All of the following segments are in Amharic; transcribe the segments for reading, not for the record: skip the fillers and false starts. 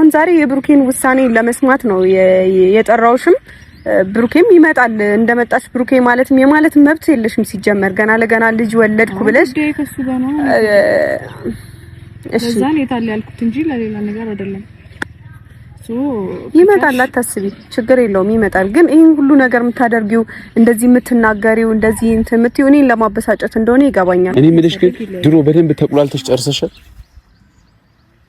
አሁን ዛሬ የብሩኬን ውሳኔ ለመስማት ነው የጠራውሽም። ብሩኬም ይመጣል። እንደመጣሽ ብሩኬ ማለትም የማለት መብት የለሽም ሲጀመር ገና ለገና ልጅ ወለድኩ ብለሽ እሺ ዛን የታለ ያልኩት እንጂ ለሌላ ነገር አይደለም። ይመጣል አታስቢ፣ ችግር የለውም ይመጣል። ግን ይሄን ሁሉ ነገር የምታደርጊው እንደዚህ የምትናገሪው እንደዚህ እንትን የምትይው እኔን ለማበሳጨት እንደሆነ ይገባኛል። እኔ የምልሽ ግን ድሮ በደንብ ተቁላልተሽ ጨርሰሻል።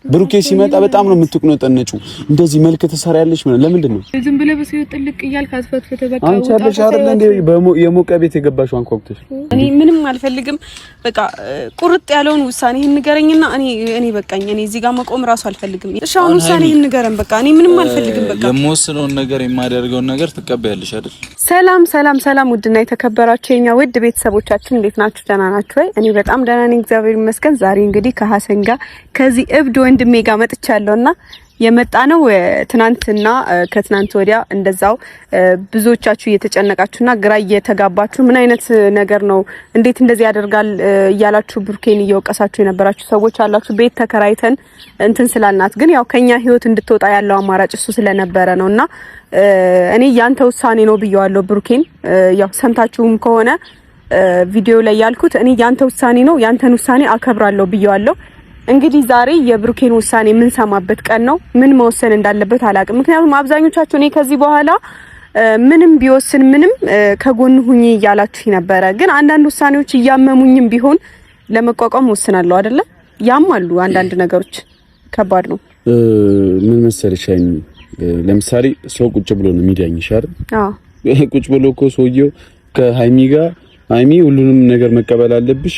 ብሩኬ ሲመጣ በጣም ነው የምትቆነጠነጩ። እንደዚህ መልክ ተሰራያለሽ ማለት ለምንድን ነው? ዝም ብለህ በሰው ጥልቅ እያልክ አስፈትፈተ በቃ አንቺ አለሽ አይደል እንዴ የሞቀ ቤት የገባሽው አንኳኩተሽ። እኔ ምንም አልፈልግም። በቃ ቁርጥ ያለውን ውሳኔ ንገረኝና እኔ በቃኝ። እኔ እዚህ ጋር መቆም ራሱ አልፈልግም። እሺ አሁን ውሳኔ ንገረን። በቃ እኔ ምንም አልፈልግም። በቃ የምወስነውን ነገር የማደርገውን ነገር ትቀበያለሽ አይደል? ሰላም ውድና የተከበራችሁ የኛ ውድ ቤተሰቦቻችን እንዴት ናችሁ? ደህና ናችሁ ወይ? እኔ በጣም ደህና ነኝ እግዚአብሔር ይመስገን። ዛሬ እንግዲህ ከሐሰን ጋር ከዚህ እብድ ወንድሜ ጋር መጥቻለሁና የመጣ ነው ትናንትና ከትናንት ወዲያ እንደዛው ብዙዎቻችሁ እየተጨነቃችሁና ግራ እየተጋባችሁ ምን አይነት ነገር ነው እንዴት እንደዚህ ያደርጋል እያላችሁ ብሩኬን እየወቀሳችሁ የነበራችሁ ሰዎች አላችሁ። ቤት ተከራይተን እንትን ስላልናት ግን ያው ከኛ ህይወት እንድትወጣ ያለው አማራጭ እሱ ስለነበረ ነውና እኔ ያንተ ውሳኔ ነው ብየዋለሁ ብሩኬን። ያው ሰምታችሁም ከሆነ ቪዲዮ ላይ ያልኩት እኔ ያንተ ውሳኔ ነው ያንተን ውሳኔ አከብራለሁ ብየዋለሁ። እንግዲህ ዛሬ የብሩኬን ውሳኔ የምንሰማበት ቀን ነው። ምን መወሰን እንዳለበት አላውቅም። ምክንያቱም አብዛኞቻችሁ እኔ ከዚህ በኋላ ምንም ቢወስን ምንም ከጎን ሁኚ እያላችሁ ነበረ። ግን አንዳንድ ውሳኔዎች እያመሙኝም ቢሆን ለመቋቋም ወስናለሁ አይደለ? ያማሉ አንዳንድ ነገሮች ከባድ ነው። ምን መሰለሽ አይኒ ለምሳሌ ሰው ቁጭ ብሎ ነው የሚዳኝሽ አይደል? አዎ ቁጭ ብሎ እኮ ሰውየው ከሃይሚ ጋር ሃይሚ ሁሉንም ነገር መቀበል አለብሽ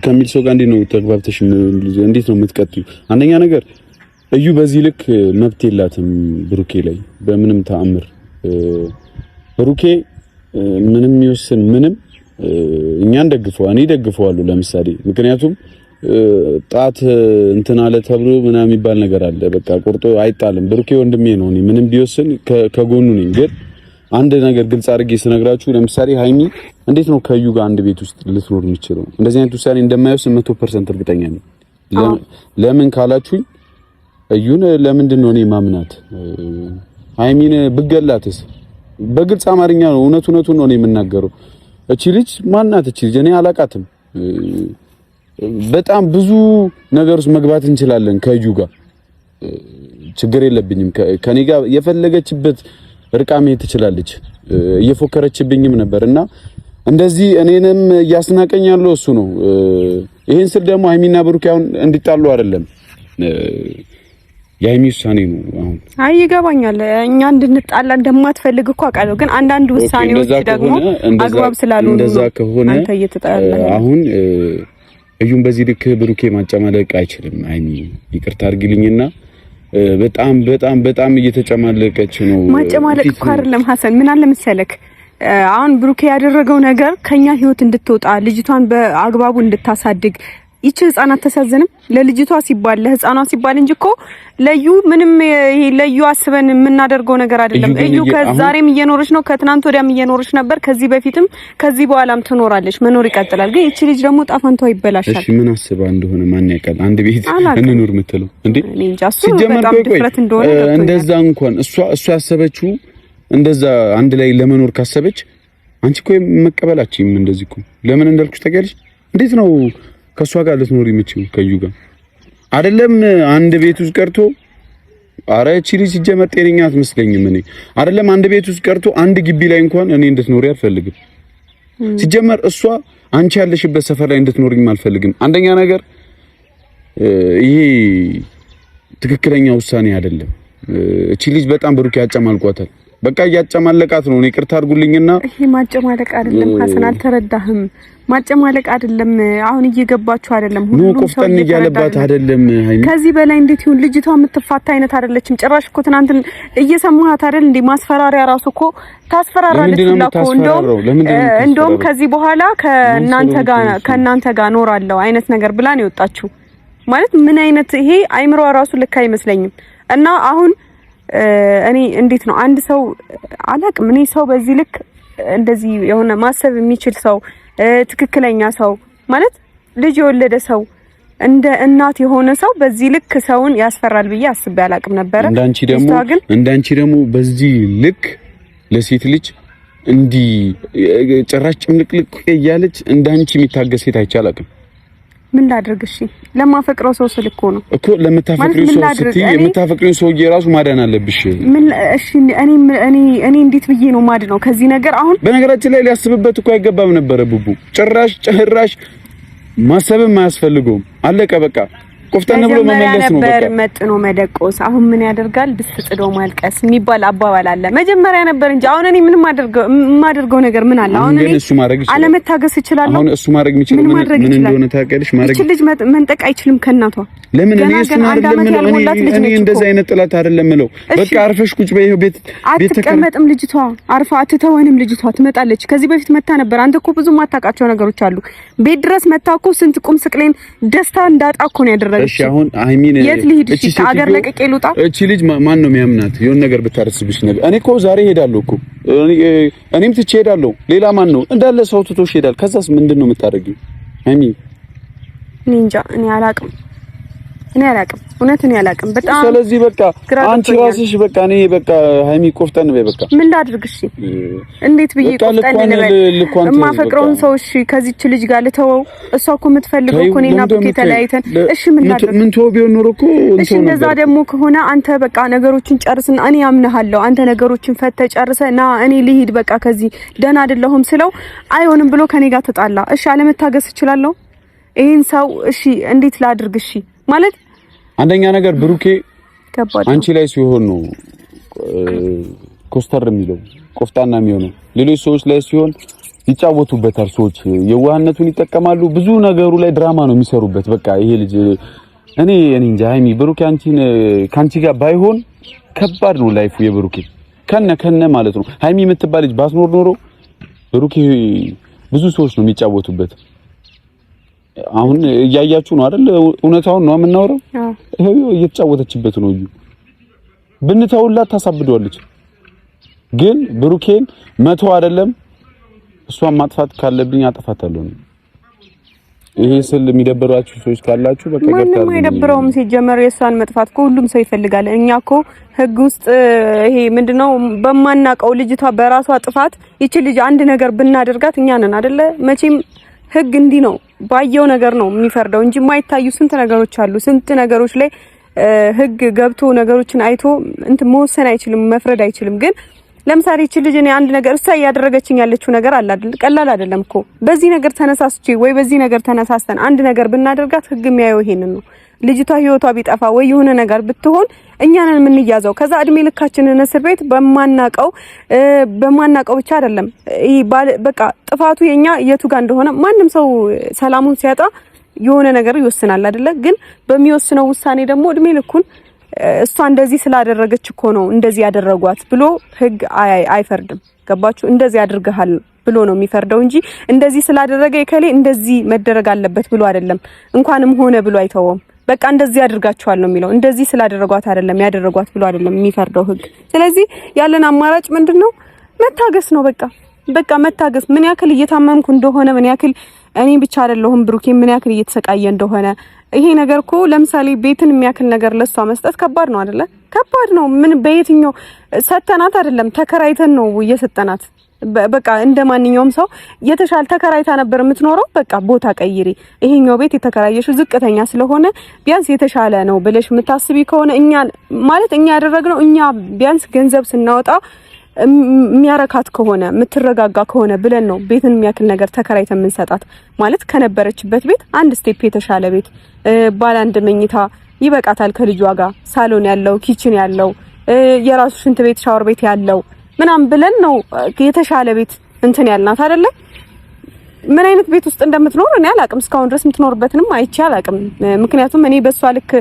ከሚል ሰው ጋር እንዴት ነው ተግባብተሽ እንዴት ነው የምትቀጥዩ? አንደኛ ነገር እዩ በዚህ ልክ መብት የላትም ብሩኬ ላይ በምንም ተአምር። ብሩኬ ምንም ይወስን ምንም እኛን እኔ ደግፈዋለሁ ለምሳሌ ምክንያቱም ጣት እንትን አለ ተብሎ ምናምን የሚባል ነገር አለ። በቃ ቁርጦ አይጣልም። ብሩኬ ወንድሜ ነው። እኔ ምንም ቢወስን ከጎኑ ነኝ። ግን አንድ ነገር ግልጽ አድርጌ ስነግራችሁ ለምሳሌ ሃይሚ እንዴት ነው ከዩ ጋር አንድ ቤት ውስጥ ልትኖር የምትችለው? እንደዚህ አይነት ውሳኔ እንደማይወስን 100% እርግጠኛ ነኝ። ለምን ካላችሁኝ እዩን ለምንድን ነው እኔ ማምናት? ሃይሚን ብገላትስ? በግልጽ አማርኛ ነው እውነቱን ነው እኔ የምናገረው። እቺ ልጅ ማናት? እቺ ልጅ እኔ አላቃትም። በጣም ብዙ ነገር ውስጥ መግባት እንችላለን ከዩ ጋር ችግር የለብኝም። ከኔ ጋር የፈለገችበት እርቃሜ ትችላለች። እየፎከረችብኝም ነበርና እንደዚህ እኔንም እያስናቀኝ ያለው እሱ ነው። ይሄን ስል ደግሞ ሃይሚና ብሩክ አሁን እንዲጣሉ አይደለም የሃይሚ ውሳኔ ነው። አሁን አይ ይገባኛል። እኛ እንድንጣላ እንደማትፈልግ እኮ አውቃለሁ። ግን አንዳንድ ውሳኔዎች ደግሞ አግባብ ስላልሆኑ እንደዛ ከሆነ አሁን እዩን በዚህ ልክ ብሩኬ ማጨማለቅ አይችልም። ሃይሚ ይቅርታ አድርጊልኝና በጣም እየተጨማለቀች ነው። ማጨማለቅ እኮ አይደለም ሐሰን፣ ምን አለ መሰለክ አሁን ብሩኬ ያደረገው ነገር ከኛ ህይወት እንድትወጣ ልጅቷን በአግባቡ እንድታሳድግ ይቺ ህፃናት ተሳዘንም ለልጅቷ ሲባል ለህፃኗ ሲባል እንጂ እኮ ለዩ ምንም ይሄ ለዩ አስበን የምናደርገው ነገር አይደለም። እዩ ከዛሬም እየኖረች ነው፣ ከትናንት ወዲያም እየኖረች ነበር፣ ከዚህ በፊትም ከዚህ በኋላም ትኖራለች፣ መኖር ይቀጥላል። ግን ይቺ ልጅ ደግሞ ጣፋንቷ ይበላሻል። እሺ ምን አስባ እንደሆነ ማን ያውቃል? አንድ ቤት እንኑር የምትለው እንዴ? ሲጀመር ድፍረት እንደሆነ እንደዛ እንኳን እሷ ያሰበችው እንደዛ አንድ ላይ ለመኖር ካሰበች አንቺ እኮ መቀበላችሁም እንደዚህ እኮ ለምን እንዳልኩሽ ታውቂያለሽ? እንዴት ነው ከሷ ጋር ልትኖር የምትችይው? ከዩ ጋር አይደለም አንድ ቤት ውስጥ ቀርቶ አረ እቺ ልጅ ሲጀመር ጤነኛ አትመስለኝም። እኔ አይደለም አንድ ቤት ውስጥ ቀርቶ አንድ ግቢ ላይ እንኳን እኔ እንድትኖር አልፈልግም። ሲጀመር እሷ አንቺ ያለሽበት ሰፈር ላይ እንድትኖርኝ አልፈልግም። አንደኛ ነገር ይሄ ትክክለኛ ውሳኔ አይደለም። እቺ ልጅ በጣም ብሩክ ያጨማልቋታል። በቃ ያጨማለቃት ነው። እኔ ይቅርታ አድርጉልኝና ይሄ ማጨማለቅ አይደለም ሐሰን፣ አልተረዳህም። ማጨማለቅ አይደለም። አሁን እየገባችሁ አይደለም። ሁሉም ቆፍጠን እያለባት አይደለም። ሃይሚ ከዚህ በላይ እንዴት ይሁን? ልጅቷ የምትፋታ አይነት አይደለችም። ጭራሽ እኮ ትናንት እየሰማሃት አይደል እንዴ? ማስፈራሪያ ራሱ እኮ ታስፈራራለች እኮ። እንደውም ከዚህ በኋላ ከእናንተ ጋር ኖራለሁ አይነት ነገር ብላ ነው የወጣችው። ማለት ምን አይነት ይሄ አይምሮዋ ራሱ ልክ አይመስለኝም። እና አሁን እኔ እንዴት ነው አንድ ሰው አላቅም። እኔ ሰው በዚህ ልክ እንደዚህ የሆነ ማሰብ የሚችል ሰው ትክክለኛ ሰው ማለት ልጅ የወለደ ሰው እንደ እናት የሆነ ሰው በዚህ ልክ ሰውን ያስፈራል ብዬ አስቤ አላቅም ነበር። እንዳንቺ ደግሞ በዚህ ልክ ለሴት ልጅ እንዲ ጭራሽ ጭምልቅልቅ እያለች እንዳንቺ የሚታገስ ሴት አይቼ አላቅም። ምን ላድርግ? እሺ ለማፈቅረው ሰው ስል እኮ ለምታፈቅሪው ሰው ስትይ የምታፈቅሪው ሰው የራሱ ማዳን አለብሽ። እሺ እኔ እንዴት ብዬ ነው ማድነው ከዚህ ነገር? አሁን በነገራችን ላይ ሊያስብበት እኮ አይገባም ነበር ቡቡ። ጭራሽ ማሰብም አያስፈልገውም። አለቀ በቃ። ቆፍጠን ብሎ መመለስ ነው በቃ። መጥኖ መደቆስ። አሁን ምን ያደርጋል? ድስት ጥዶ ማልቀስ የሚባል አባባል አለ። መጀመሪያ ነበር እንጂ አሁን እኔ ምንም የማደርገው ነገር ምን አለ? አሁን እኔ አለመታገስ እችላለሁ። አሁን እሱ ማድረግ የሚችለው ምን እንደሆነ ታውቂያለሽ? ማድረግ እቺ ልጅ መንጠቅ አይችልም ከእናቷ። ለምን እኔ እሱን አይደለም እኔ እንደዛ አይነት ጥላት አይደለም ምለው። በቃ አርፈሽ ቁጭ በይው። ቤት አትቀመጥም ልጅቷ። አርፋ አትተወንም ልጅቷ። ትመጣለች። ከዚህ በፊት መታ ነበር። አንተ እኮ ብዙ ማታውቃቸው ነገሮች አሉ። ቤት ድረስ መታ እኮ ስንት ቁም ስቅሌን ደስታ እንዳጣ እኮ ነው ያደረገች። እሺ አሁን አይሚን የት ልሂድ? እሺ አገር ለቅቄ ልውጣ? እቺ ልጅ ማን ነው የሚያምናት? የሆነ ነገር ብታረስብሽ ነገር እኔ እኮ ዛሬ ሄዳለሁ እኮ እኔም ትቼ ሄዳለሁ። ሌላ ማን ነው እንዳለ ሰው ትቶሽ ሄዳል። ከዛስ ምንድነው የምታደርጊው አይሚ? እኔ እንጃ እኔ አላቅም። እውነት እኔ አላቅም በጣም። ስለዚህ በቃ አንቺ ራስሽ በቃ እኔ በቃ ሃይሚ ቆፍጠን በይ በቃ። ምን ላድርግ? እሺ እንዴት ብዬ ቆፍጠን ልበል? የማፈቅረውን ሰው እሺ ከዚች ልጅ ጋር ልተወው? እሷ እኮ የምትፈልገው እኮ እኔና ብሩኬ ተለያይተን እሺ ምን ላድርግ? ምን ተው ቢሆን ኖሮ እኮ እሺ እንደዛ ደግሞ ከሆነ አንተ በቃ ነገሮችን ጨርስና እኔ አምነሃለሁ። አንተ ነገሮችን ፈተህ ጨርሰና እኔ ልሂድ በቃ ከዚህ ደህና አይደለሁም ስለው አይሆንም ብሎ ከኔ ጋር ተጣላ። እሺ አለመታገስ እችላለሁ ይሄን ሰው? እሺ እንዴት ላድርግ? እሺ ማለት አንደኛ ነገር ብሩኬ አንቺ ላይ ሲሆን ነው ኮስተር የሚለው ቆፍጣና የሚሆነው። ሌሎች ሰዎች ላይ ሲሆን ይጫወቱበታል። ሰዎች የዋህነቱን ይጠቀማሉ። ብዙ ነገሩ ላይ ድራማ ነው የሚሰሩበት። በቃ ይሄ ልጅ እኔ እንጃ ሃይሚ ብሩኬ ካንቺ ጋር ባይሆን ከባድ ነው ላይፉ የብሩኬ ከነ ማለት ነው። ሃይሚ የምትባል ልጅ ባስኖር ኖሮ ብሩኬ ብዙ ሰዎች ነው የሚጫወቱበት። አሁን እያያችሁ ነው አይደል? እውነታውን ነው የምናወራው። ይሄው እየተጫወተችበት ነው። ብንተውላት ታሳብደዋለች። ግን ብሩኬን መቶ አይደለም እሷን ማጥፋት ካለብኝ አጠፋታለሁ። ይሄ ስል የሚደብራችሁ ሰዎች ካላችሁ በቃ ገርታችሁ ማንም አይደብረውም። ሲጀመር የእሷን መጥፋት ሁሉም ሰው ይፈልጋል። እኛ እኮ ህግ ውስጥ ይሄ ምንድነው በማናቀው ልጅቷ በራሷ ጥፋት ይቺ ልጅ አንድ ነገር ብናደርጋት እኛ ነን አይደለ? መቼም ህግ እንዲህ ነው ባየው ነገር ነው የሚፈርደው እንጂ የማይታዩ ስንት ነገሮች አሉ። ስንት ነገሮች ላይ ህግ ገብቶ ነገሮችን አይቶ መወሰን አይችልም፣ መፍረድ አይችልም። ግን ለምሳሌ እቺ ልጅ እኔ አንድ ነገር እሷ ያደረገችኝ ያለችው ነገር አለ አይደል? ቀላል አይደለም እኮ። በዚህ ነገር ተነሳስቼ ወይ በዚህ ነገር ተነሳስተን አንድ ነገር ብናደርጋት ህግ የሚያየው ይሄንን ነው። ልጅቷ ህይወቷ ቢጠፋ ወይ የሆነ ነገር ብትሆን እኛ ነን የምንያዘው። ከዛ እድሜ ልካችንን እስር ቤት በማናቀው ብቻ አይደለም በቃ ጥፋቱ የኛ የቱ ጋር እንደሆነ ማንም ሰው ሰላሙን ሲያጣ የሆነ ነገር ይወስናል አይደለ? ግን በሚወስነው ውሳኔ ደግሞ እድሜ ልኩን እሷ እንደዚህ ስላደረገች እኮ ነው እንደዚህ ያደረጓት ብሎ ህግ አይፈርድም። ገባችሁ? እንደዚህ አድርገሃል ብሎ ነው የሚፈርደው እንጂ እንደዚህ ስላደረገ የከሌ እንደዚህ መደረግ አለበት ብሎ አይደለም። እንኳንም ሆነ ብሎ አይተውም። በቃ እንደዚህ አድርጋችኋል ነው የሚለው። እንደዚህ ስላደረጓት አይደለም ያደረጓት ብሎ አይደለም የሚፈርደው ህግ። ስለዚህ ያለን አማራጭ ምንድነው? መታገስ ነው። በቃ መታገስ። ምን ያክል እየታመምኩ እንደሆነ ምን ያክል እኔ ብቻ አይደለሁም ብሩኬ ምን ያክል እየተሰቃየ እንደሆነ ይሄ ነገር እኮ ለምሳሌ ቤትን የሚያክል ነገር ለሷ መስጠት ከባድ ነው አይደለ? ከባድ ነው። ምን በየትኛው ሰተናት አይደለም ተከራይተን ነው እየሰጠናት። በቃ እንደማንኛውም ሰው የተሻለ ተከራይታ ነበር የምትኖረው። በቃ ቦታ ቀይሪ፣ ይሄኛው ቤት የተከራየሽው ዝቅተኛ ስለሆነ ቢያንስ የተሻለ ነው ብለሽ የምታስቢ ከሆነ እኛ ያደረግነው እኛ ቢያንስ ገንዘብ ስናወጣ የሚያረካት ከሆነ የምትረጋጋ ከሆነ ብለን ነው ቤትን የሚያክል ነገር ተከራይተን የምንሰጣት። ማለት ከነበረችበት ቤት አንድ ስቴፕ የተሻለ ቤት ባለ አንድ መኝታ ይበቃታል። ከልጇ ጋር ሳሎን ያለው ኪችን ያለው የራሱ ሽንት ቤት ሻወር ቤት ያለው ምናምን ብለን ነው የተሻለ ቤት እንትን ያልናት አይደለ? ምን አይነት ቤት ውስጥ እንደምትኖር እኔ አላቅም። እስካሁን ድረስ የምትኖርበትንም አይቼ አላቅም። ምክንያቱም እኔ በሷ ልክ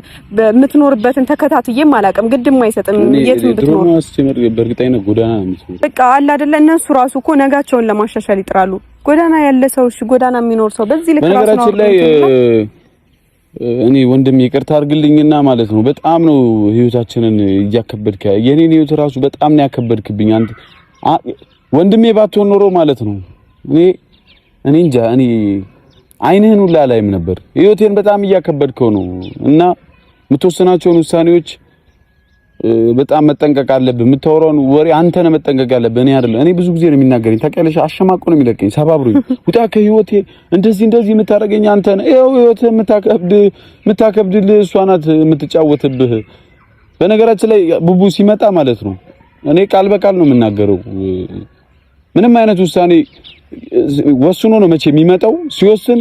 የምትኖርበትን ተከታትዬም አላቅም። ግድም አይሰጥም የት ብትኖር። በእርግጠኝነት ጎዳና ነው የምትኖር። በቃ አለ አይደለ? እነሱ ራሱ እኮ ነጋቸውን ለማሻሻል ይጥራሉ። ጎዳና ያለ ሰው ጎዳና የሚኖር ሰው በዚህ ልክ ራሱ ነው። በነገራችን ላይ እኔ ወንድም ይቅርታ አድርግልኝና ማለት ነው በጣም ነው ህይወታችንን እያከበድክ የኔን ህይወት ራሱ በጣም ነው ያከበድክብኝ አንተ ወንድሜ ባትሆን ኖሮ ማለት ነው እኔ እንጃ አይንህን ሁላ ላይም ነበር። ህይወቴን በጣም እያከበድከው ነው እና የምትወስናቸውን ውሳኔዎች በጣም መጠንቀቅ አለብህ። የምታወራውን ወሬ አንተ ነህ መጠንቀቅ ያለብህ፣ እኔ አይደለም። እኔ ብዙ ጊዜ ነው የሚናገረኝ ታውቂያለሽ። አሸማቆ ነው የሚለቀኝ፣ ሰባብሮኝ ውጣ ከህይወቴ እንደዚህ የምታደርገኝ አንተ ነህ። ይኸው ህይወትህ የምታከብድልህ እሷ ናት የምትጫወትብህ። በነገራችን ላይ ቡቡ ሲመጣ ማለት ነው እኔ ቃል በቃል ነው የምናገረው። ምንም አይነት ውሳኔ ወስኖ ነው መቼ የሚመጣው። ሲወስን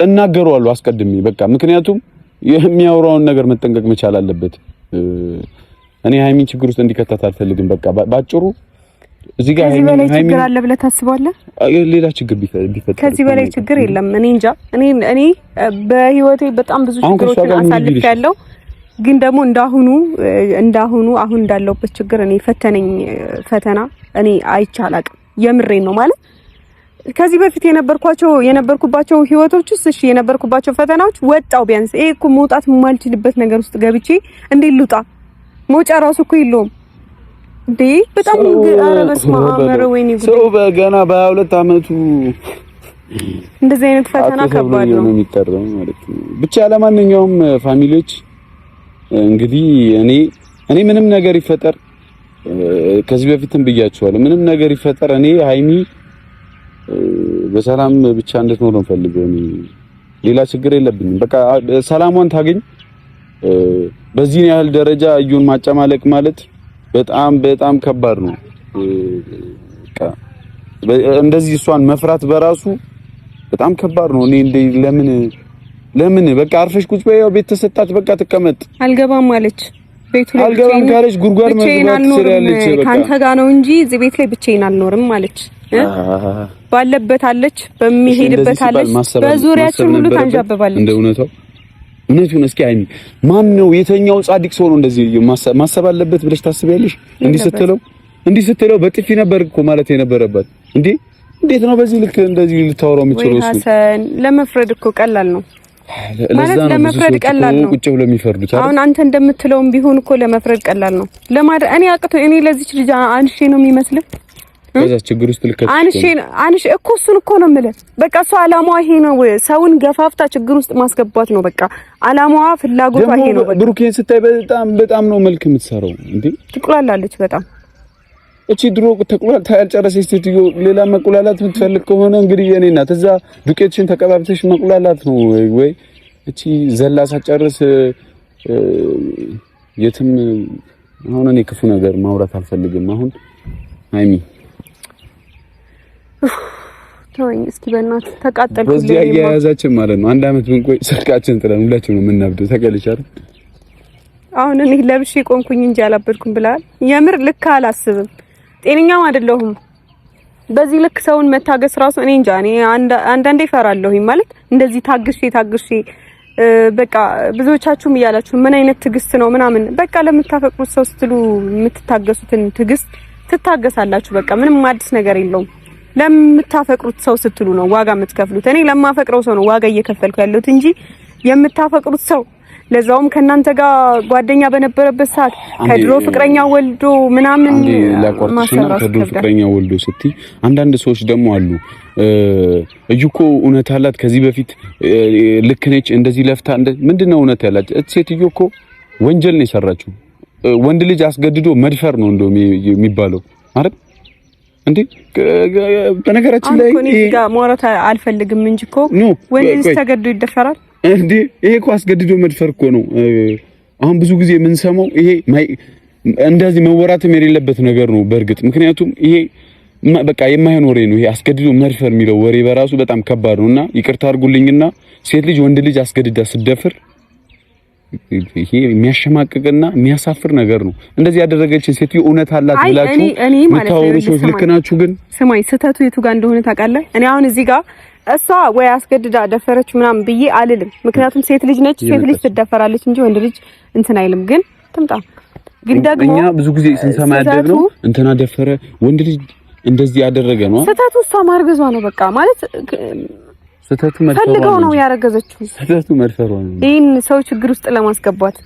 እናገረዋለሁ አስቀድሜ በቃ። ምክንያቱም የሚያወራውን ነገር መጠንቀቅ መቻል አለበት። እኔ ሃይሚን ችግር ውስጥ እንዲከታት አልፈልግም። በቃ ባጭሩ እዚህ ጋር ከዚህ በላይ ችግር አለ ብለህ ታስባለህ? ሌላ ችግር ቢፈጠር ከዚህ በላይ ችግር የለም። እኔ እንጃ። እኔ በህይወቴ በጣም ብዙ ችግሮችን አሳልፌያለሁ። ግን ደግሞ እንዳሁኑ አሁን እንዳለውበት ችግር እኔ ፈተና እኔ አይቻላቅም። የምሬን ነው ማለት ከዚህ በፊት የነበርኩባቸው ህይወቶች ውስጥ እሺ የነበርኩባቸው ፈተናዎች ወጣው ቢያንስ ይሄ እኮ መውጣት የማልችልበት ነገር ውስጥ ገብቼ እንዴት ልውጣ? መውጫ ራሱ እኮ የለውም እንዴ! በጣም ኧረ በስመ አብ ወይኔ ጉድ! ሰው በገና በ22 አመቱ እንደዚህ አይነት ፈተና ከባድ ነው የሚጠራው ማለት ነው። ብቻ ለማንኛውም ፋሚሊዎች እንግዲህ እኔ ምንም ነገር ይፈጠር ከዚህ በፊትም ብያችኋለሁ፣ ምንም ነገር ይፈጠር እኔ ሃይሚ በሰላም ብቻ እንድትኖር ነው ፈልገው። ሌላ ችግር የለብኝም። በቃ ሰላሟን ታገኝ። በዚህ ያህል ደረጃ እዩን ማጨማለቅ ማለት በጣም ከባድ ነው። እንደዚህ እሷን መፍራት በራሱ በጣም ከባድ ነው። እኔ ለምን በቃ አርፈሽ ቁጭ በይ፣ ቤት ተሰጣት፣ በቃ ትቀመጥ። አልገባም አለች። ቤቱ ላይ አልገባም ካለች ጉርጓድ መግባት ትችላለች። በቃ ካንተ ጋር ነው እንጂ እዚህ ቤት ላይ ብቻዬን አልኖርም አለች። ባለበት አለች፣ በሚሄድበት አለች፣ በዙሪያችን ሁሉ ታንዣበባለች። እንደ እውነቱን እስኪ ሃይሚ ማን ነው የተኛው ጻድቅ ሰው ነው እንደዚህ ማሰብ አለበት ብለሽ ታስቢያለሽ? እንዲህ ስትለው በጥፊ ነበር እኮ ማለት የነበረባት። እንዴት ነው በዚህ ልክ እንደዚህ ልታወራው የምትችለው? እሱ ሀሰን ለመፍረድ እኮ ቀላል ነው ማለት ለመፍረድ ቀላል ነው። ቁጭ ብሎ የሚፈርዱት አሁን አንተ እንደምትለውም ቢሆን እኮ ለመፍረድ ቀላል ነው። እኔ ለዚች ልጅ አንሼ ነው የሚመስልህ ከዛ ችግር ውስጥ ልከት አንሽ እኮ እሱን እኮ ነው የምልህ። በቃ እሷ አላማዋ ይሄ ነው፣ ሰውን ገፋፍታ ችግር ውስጥ ማስገባት ነው። በቃ አላማዋ ፍላጎቷ ይሄ ነው። በቃ ብሩኬን ስታይ በጣም ነው መልክ የምትሰራው። ትቁላላለች በጣም እቺ ድሮ ተቁላልታ ያልጨረሰች ሴትዮ ሌላ መቁላላት የምትፈልግ ከሆነ እንግዲህ የኔ እናት እዛ ዱቄትሽን ተቀባብተሽ መቁላላት ነው ወይ እቺ ዘላ ሳጨርስ የትም። አሁን እኔ ክፉ ነገር ማውራት አልፈልግም። አሁን ሃይሚ ተወኝ እስኪ በእናትህ ተቃጠልኩ። በዚህ አያያዛችን ማለት ነው 1 አመት ብንቆይ ስልካችን ጥለን ሁላችንም የምናብደው ተቀልቻለሁ። አሁን እኔ ለብሼ ቆንኩኝ እንጂ አላበድኩም ብላል። የምር ልክ አላስብም፣ ጤነኛም አይደለሁም። በዚህ ልክ ሰውን መታገስ ራሱ እኔ እንጃ። እኔ አንዳንዴ እፈራለሁኝ ማለት እንደዚህ ታግሼ በቃ ብዙዎቻችሁም እያላችሁ ምን አይነት ትግስት ነው ምናምን። በቃ ለምታፈቅሩት ሰው ስትሉ የምትታገሱትን ትግስት ትታገሳላችሁ። በቃ ምንም አዲስ ነገር የለውም። ለምታፈቅሩት ሰው ስትሉ ነው ዋጋ የምትከፍሉት። እኔ ለማፈቅረው ሰው ነው ዋጋ እየከፈልኩ ያለሁት እንጂ የምታፈቅሩት ሰው ለዛውም ከናንተ ጋር ጓደኛ በነበረበት ሰዓት ከድሮ ፍቅረኛ ወልዶ ምናምን ማሰራት ከድሮ ፍቅረኛ ወልዶ ስትይ አንዳንድ ሰዎች ደግሞ አሉ እዩኮ እውነት አላት ከዚህ በፊት ልክ ነች እንደዚህ ለፍታ ምንድነው እውነት ያላት ሴትዮ እኮ ወንጀል ነው የሰራችው። ወንድ ልጅ አስገድዶ መድፈር ነው እንደው የሚባለው ማለት እንዴ። በነገራችን ላይ እኔ ጋር ማውራት አልፈልግም እንጂ እኮ ወንድ ልጅ ተገድዶ ይደፈራል እንዴ? ይሄ እኮ አስገድዶ መድፈር እኮ ነው። አሁን ብዙ ጊዜ የምንሰማው ይሄ እንደዚህ መወራትም የሌለበት ነገር ነው በእርግጥ። ምክንያቱም ይሄ በቃ የማይሆን ወሬ ነው። ይሄ አስገድዶ መድፈር የሚለው ወሬ በራሱ በጣም ከባድ ነውና ይቅርታ አድርጉልኝና ሴት ልጅ ወንድ ልጅ አስገድዳ ስትደፍር ይሄ የሚያሸማቅቅና የሚያሳፍር ነገር ነው። እንደዚህ ያደረገችን ሴትዮ እውነት አላት ብላችሁ የምታወሩ ሰዎች ልክ ናችሁ። ግን ስማኝ፣ ስህተቱ የቱ ጋር እንደሆነ ታውቃለህ? እኔ አሁን እዚህ ጋር እሷ ወይ አስገድዳ ደፈረች ምናምን ብዬ አልልም። ምክንያቱም ሴት ልጅ ነች፣ ሴት ልጅ ትደፈራለች እንጂ ወንድ ልጅ እንትን አይልም። ግን ትምጣ ግን ደግሞ እኛ ብዙ ጊዜ ስንሰማ ያደግነው እንትና ደፈረ ወንድ ልጅ እንደዚህ ያደረገ ነው። ስህተቱ እሷ ማርገዟ ነው በቃ ማለት ስህተቱ መድፈሯ ፈልገው ነው ያረገዘችው። ስህተቱ መድፈሯ ነው። ይሄን ሰው ችግር ውስጥ ለማስገባት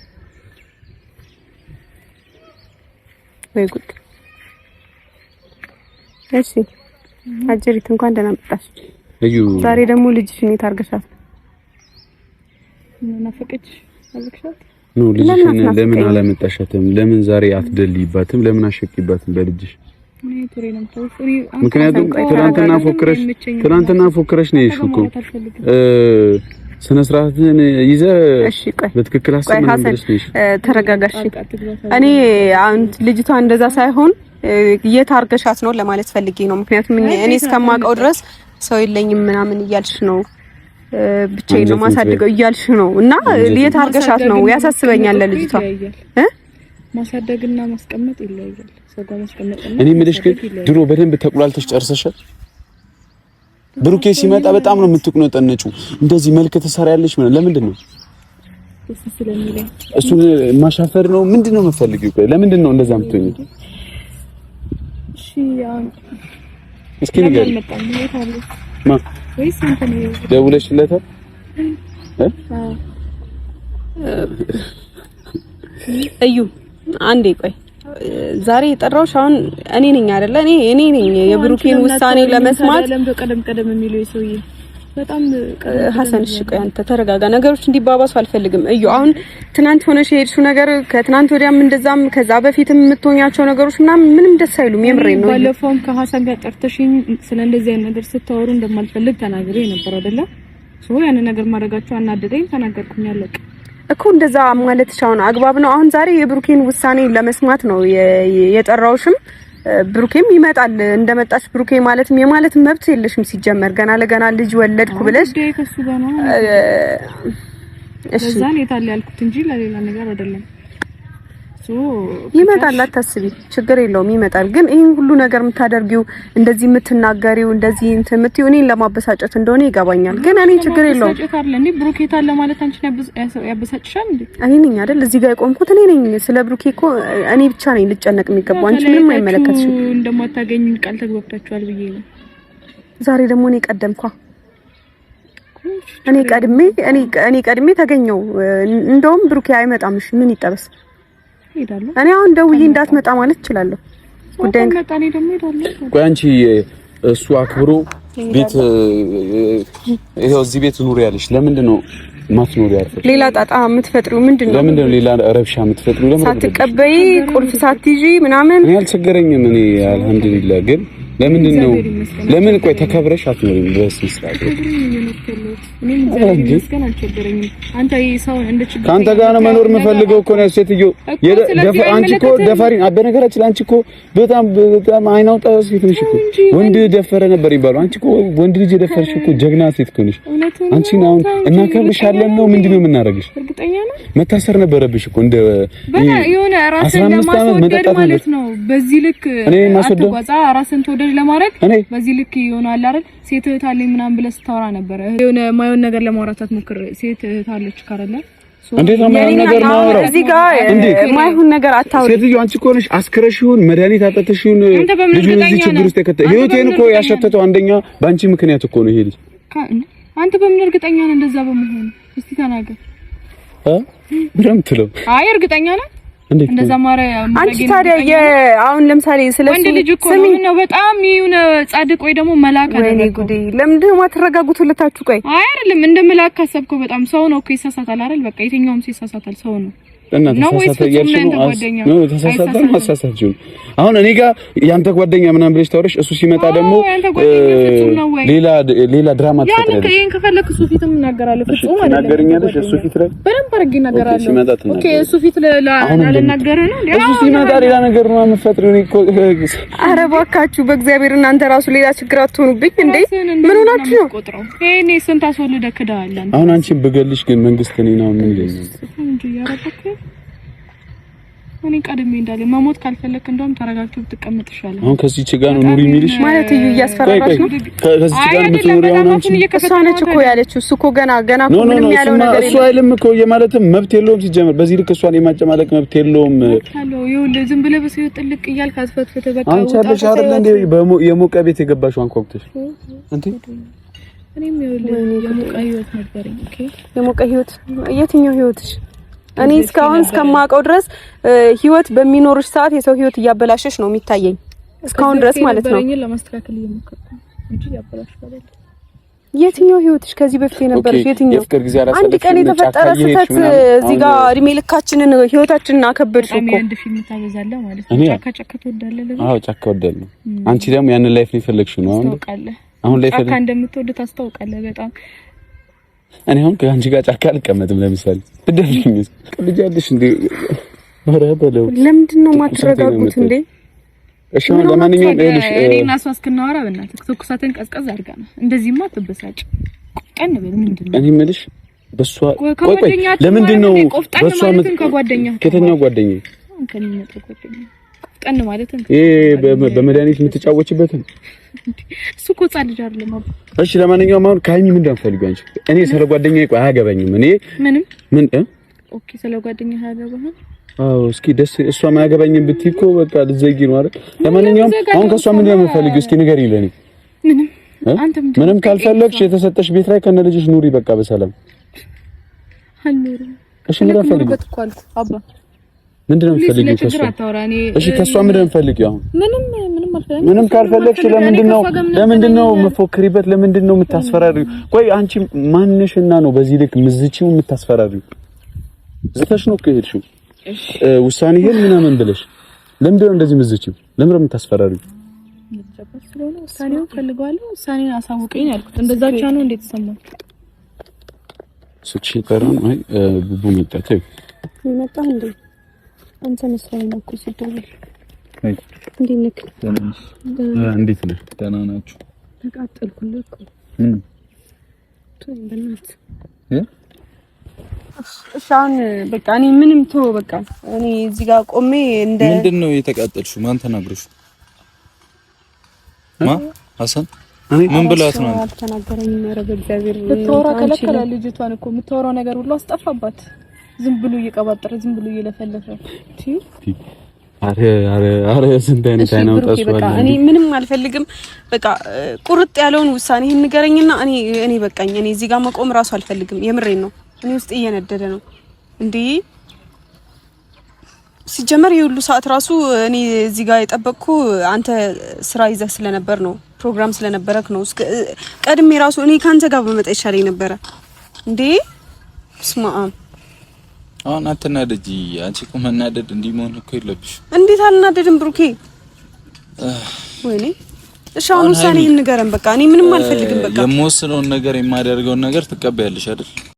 ወይ ጉድ። እሺ አጀሪት እንኳን ደህና መጣሽ። እዩ ዛሬ ደግሞ ልጅሽን የታርገሻት ናፈቀች አልክሻት ነው ልጅሽን ለምን አላመጣሻትም? ለምን ዛሬ አትደልይባትም? ለምን አሸቂባትም በልጅሽ? ምክንያቱም ትናንትና ፎክረሽ ነው ይሽኩ ስነ ስርዓትን ይዘህ በትክክል አሰማን ብለሽ ነሽ። ተረጋጋሽ። እኔ አንተ ልጅቷ እንደዛ ሳይሆን የታርገሻት ነው ለማለት ፈልጌ ነው። ምክንያቱም እኔ እስከማውቀው ድረስ ሰው የለኝም ምናምን እያልሽ ነው፣ ብቻዬን ነው ማሳደገው እያልሽ ነው እና የታርገሻት ነው ያሳስበኛል ለልጅቷ ማሳደግና ማስቀመጥ ይለያያል። ሰው ጋር ማስቀመጥና እኔ የምልሽ ግን ድሮ በደንብ ተቁላልተሽ ጨርሰሻል። ብሩኬ ሲመጣ በጣም ነው የምትቁነጠነጩ። እንደዚህ መልክ ተሰራያለሽ ማለት ለምንድን ነው? እሱን ማሻፈር ነው ምንድን ነው የምትፈልጊው? ለምንድን ነው እንደዛ የምትሆኚው? እሺ ያን እስኪ ንገሪኝ። ማ ወይስ አንተ ነው ደውለሽለታል? እዩ አንዴ ቆይ፣ ዛሬ የጠራሁሽ አሁን እኔ ነኝ አይደለ? እኔ ነኝ የብሩኬን ውሳኔ ለመስማት ቀደም የሚለው ሰውዬ በጣም ሐሰን። እሺ ቆይ አንተ ተረጋጋ። ነገሮች እንዲባባሱ አልፈልግም። እዩ አሁን ትናንት ሆነሽ የሄድሽው ነገር ከትናንት ወዲያም እንደዛም ከዛ በፊትም የምትሆኛቸው ነገሮች ምንም ደስ አይሉም። የምሬን ነው። ባለፈውም ከሐሰን ጋር ጠርተሽኝ ስለ እንደዚህ አይነት ነገር ስታወሩ እንደማልፈልግ ተናግሬ ነበር አይደለ? ያን ነገር ማድረጋቸው አናደደኝ፣ ተናገርኩኝ፣ አለቀ እኮ። እንደዛ ማለትሽ አሁን አግባብ ነው? አሁን ዛሬ የብሩኬን ውሳኔ ለመስማት ነው የጠራውሽም። ብሩኬም ይመጣል። እንደመጣሽ ብሩኬ ማለትም የማለት መብት የለሽም ሲጀመር። ገና ለገና ልጅ ወለድኩ ብለሽ ከሱ ጋር ነው። እሺ ለዛን የታለ ያልኩት እንጂ ለሌላ ነገር አይደለም። ይመጣል፣ አታስቢ፣ ችግር የለውም ይመጣል። ግን ይሄን ሁሉ ነገር የምታደርጊው እንደዚህ የምትናገሪው እንደዚህ እንትን የምትይው እኔን ለማበሳጨት እንደሆነ ይገባኛል። ግን እኔ ችግር የለውም እንዴ ብሩኬ ታለ ማለት አንቺን ያበሳጭሻል እንዴ? እኔ ነኝ አይደል እዚህ ጋር የቆምኩት እኔ ነኝ። ስለ ብሩኬ እኮ እኔ ብቻ ነኝ ልጨነቅ የሚገባው፣ አንቺ ምንም አይመለከትሽም። እንደማታገኝ ቃል ተግባብታችኋል ብዬ ነው። ዛሬ ደግሞ እኔ ቀደምኳ። እኔ ቀድሜ ተገኘው። እንደውም ብሩኬ አይመጣምሽ ምን ይጠበስ? እኔ አሁን ደውዬ እንዳትመጣ ማለት እችላለሁ። ጉዳይ ከመጣኔ ደግሞ ሄዳለሁ። ቆይ አንቺ እሱ አክብሮ ቤት ይሄው እዚህ ቤት ኑሪ ያለሽ ለምንድን ነው ማትኖሪ? ያርፈሽ ሌላ ጣጣ የምትፈጥሪው ምንድን ነው? ለምንድን ነው ሌላ ረብሻ የምትፈጥሪው? ለምን ሳትቀበይ ቁልፍ ሳትይዢ ምናምን? እኔ አልቸገረኝም። እኔ አልሐምዱሊላህ። ግን ለምንድን ነው ለምን ቆይ ተከብረሽ አትኖሪም? በስርዓት ከአንተ ጋር ነው መኖር የምፈልገው እኮ ነው ሴትዮ። አንቺ እኮ ደፋሪ በነገራችን አንቺ እኮ በጣም አይናውጣ ሴት ነሽ እኮ። ወንድ ደፈረ ነበር ይባላል። አንቺ እኮ ወንድ ልጅ የደፈርሽ እኮ ጀግና ሴት እኮ ነሽ። አንቺን አሁን እናከብርሻለን ነው ምንድን ነው የምናደርግሽ? መታሰር ነበረብሽ እኮ እንደ የሆነ ራስን ለማስወገድ ማለት ነው። በዚህ ልክ አትጓዛ ራስን ተወደድ ለማድረግ በዚህ ልክ ይሆናል አይደል? ሴት እህት አለኝ ምናምን ብለህ ስታወራ ነበር። የሆነ ማይሆን ነገር ለማውራት አትሞክር። ሴት እህት አለች ካረለ እንዴት ነው ማይሆን ነገር ማውራት? እዚህ ጋር ማይሆን ነገር አታውሪ። ሴትዮ አንቺ እኮ ነሽ አስክረሽውን መድኃኒት አጠጥሽውን ልጁን እዚህ ችግር ውስጥ ህይወቴን እኮ ያሸተተው አንደኛ በአንቺ ምክንያት እኮ ነው ይሄ ልጅ። አንተ በምን እርግጠኛ ነህ እንደዛ በመሆኑ? እስቲ ተናገር። ምንም ትለው? አይ እርግጠኛ ነህ እንደዛ ማረ አንቺ ታዲያ አሁን ለምሳሌ ስለዚህ ወንድ ልጅ እኮ ነው በጣም ይሁን ጻድቅ ወይ ደግሞ መልአክ አይደለም። ወይኔ ጉዴ! ለምንድን ነው የማትረጋጉት ሁለታችሁ? ቆይ አይ አይደለም እንደ መልአክ ካሰብከው በጣም ሰው ነው እኮ ይሳሳታል አይደል? በቃ የትኛውም ሰው ይሳሳታል፣ ሰው ነው። ነው ወይስ ተሳሳተ? አሁን እኔ ጋር ያንተ ጓደኛ ምናምን ብለሽ ታወራሽ፣ እሱ ሲመጣ ደግሞ ሌላ ድራማ ትፈጥራለሽ። ይሄን ከፈለክ እሱ ፊትም እናገራለሁ። ፍጹም አይደለም እናገረኛለሽ። እሱ ፊት ላይ በደንብ አድርጌ እናገራለሁ። ኦኬ እሱ ፊት ላልናገርህ ነው እንዴ? እሱ ሲመጣ ሌላ ነገር ነው የምትፈጥሪው። እኔ እኮ ኧረ እባካችሁ በእግዚአብሔር እናንተ ራሱ ሌላ ችግር አትሆኑብኝ እንዴ? ምን ሆናችሁ ነው? ይሄኔ ስንት አስወልደህ ክዳለህ። አሁን አንቺን ብገልሽ ግን መንግስት እኔ ነው ምን ይለኛል እንዴ? ያረፈከ እኔ ቀድሜ እንዳለ መሞት ካልፈለክ እንደውም ተረጋግተህ ብትቀመጥ ይሻላል። አሁን ከዚህ ጋር ነው ኑሪ የሚልሽ ማለት እዩ እያስፈራራሽ ነው። ከዚህ ጋር የምትኖሪው አሁን አንቺ እሷ ነች እኮ ያለችው። እሱ እኮ ገና እኮ ምንም ያለው ነገር እሱ አይልም እኮ የማለትም መብት የለውም ሲጀምር። በዚህ ልክ እሷን የማጨማለቅ መብት የለውም። አሎ ይኸውልህ ዝም ብለህ በሰው ጥልቅ እያልክ አስፈትፈት በቃ አንቺ አለሽ አይደል እንዴ የሞቀ ቤት የገባሽው አንኳኩተሽ እንዴ? እኔም ይኸውልህ የሞቀ ህይወት ነበረኝ። ኦኬ የሞቀ ህይወት የትኛው ህይወትሽ? እኔ እስካሁን እስከማውቀው ድረስ ህይወት በሚኖርሽ ሰዓት የሰው ህይወት እያበላሸሽ ነው የሚታየኝ እስካሁን ድረስ ማለት ነው። እኔ ለማስተካከል እየሞከርኩ እንጂ ያበላሽ አይደል። የትኛው ህይወትሽ ከዚህ በፊት የነበረሽ የትኛው አንድ ቀን የተፈጠረ ስህተት እዚህ ጋር እድሜ ልካችንን ህይወታችንን አከበድሽ እኮ አንድ ፊልም ታበዛለህ ማለት ነው ጫካ ትወዳለህ አዎ ጫካ ወዳለሁ አንቺ ደግሞ ያንን ላይፍ ነው የፈለግሽው ነው አሁን ላይ ጫካ እንደምትወድ ታስታውቃለህ በጣም እኔ አሁን ከአንቺ ጋር ጫካ አልቀመጥም ለምሳሌ ትደልኝ ልጅ እንዴ ኧረ በለው ለምንድን ነው የማትረጋጉት እንዴ እሺ ለማንኛውም ይኸውልሽ እኔና እሷ እስክናወራ በእናትህ ትኩሳትን ቀዝቀዝ አድርጋና እንደዚህማ አትበሳጭ ቀን በል ምንድነው እኔ የምልሽ በሷ ቆይ ለምንድን ነው በሷ ከተኛው ጓደኛ ከሚመጣ ጓደኛ ቀን ማለት ነው በመድኃኒት የምትጫወችበት እሱ እኮ ጻ ልጅ አይደለም አባ እሺ ለማንኛውም አሁን ከሀይሚ ምን እንደምፈልገው አንቺ እኔ ስለ ጓደኛዬ ቆይ አያገባኝም እኔ ምን ኦኬ ስለ ጓደኛዬ አያገባህም አዎ እስኪ ደስ እሷ ማያገባኝም ብትይ እኮ በቃ ልዘጊ ነው አይደል ለማንኛውም አሁን ከሷ ምን እንደምፈልገው እስኪ ንገሪኝ ለኔ ምንም ካልፈለግሽ የተሰጠሽ ቤት ላይ ከነ ልጅሽ ኑሪ በቃ በሰላም አልኑር እሺ ምን እንደምፈልገው አባ ምንድነው የምትፈልጊው ከሷ እሺ ከሷ ምንድነው የምትፈልጊው አሁን ምንም ካልፈለግሽ ለምንድነው መፎክሪበት ለምንድነው የምታስፈራሪው ቆይ አንቺ ማንሽና ነው በዚህ ልክ ምዝቺው የምታስፈራሪው ዘተሽ ነው ከሄድሽው ውሳኔ ይሄን ምናምን ብለሽ ለምንድነው እንደዚህ ምዝቺው ለምንድነው የምታስፈራሪው ውሳኔው ፈልገዋለሁ ውሳኔን አሳውቀኝ ያልኩት እንደዛቻ ነው እንዴት ተሰማው ስቺ ተራን አይ ቡቡ መጣተው ይመጣ እንዴ አንተ መስሎኝ ነው እኮ ሲደውል አይ እንዴት ነህ ደህና ናችሁ ተቃጠልኩልህ እኮ በእናትህ እሺ አሁን በቃ እኔ ምንም ተው በቃ እኔ እዚህ ጋር ቆሜ እንደ ምንድነው የተቃጠልሽው ማን ተናግሮሽ ሀሰን ምን ብላት ነው ተናገረኝ ነው በእግዚአብሔር ልትወራ ከለከለ ልጅቷን እኮ የምትወራው ነገር ሁሉ አስጠፋባት ዝም ብሎ እየቀባጠረ ዝም ብሎ እየለፈለፈ አረ ስንት አይነት አይናውጣስ በቃ እኔ ምንም አልፈልግም በቃ ቁርጥ ያለውን ውሳኔ ይሄን ንገረኝና እኔ በቃኝ እኔ እዚህ ጋር መቆም ራሱ አልፈልግም የምሬን ነው እኔ ውስጥ እየነደደ ነው እንዴ ሲጀመር ይሁሉ ሰዓት ራሱ እኔ እዚህ ጋር የጠበቅኩ አንተ ስራ ይዘህ ስለነበር ነው ፕሮግራም ስለነበረክ ነው ቀድሜ ራሱ እኔ ካንተ ጋር በመጣ ይሻለኝ ነበር እንዴ ስማ አሁን አትናደጂ አንቺ እኮ መናደድ እንዲህ መሆን እኮ የለብሽ እንዴት አልናደድም ብሩኬ ወይኔ እሺ አሁን ውሳኔ ንገረን በቃ እኔ ምንም አልፈልግም በቃ የምወስነውን ነገር የማደርገውን ነገር ትቀበያለሽ አይደል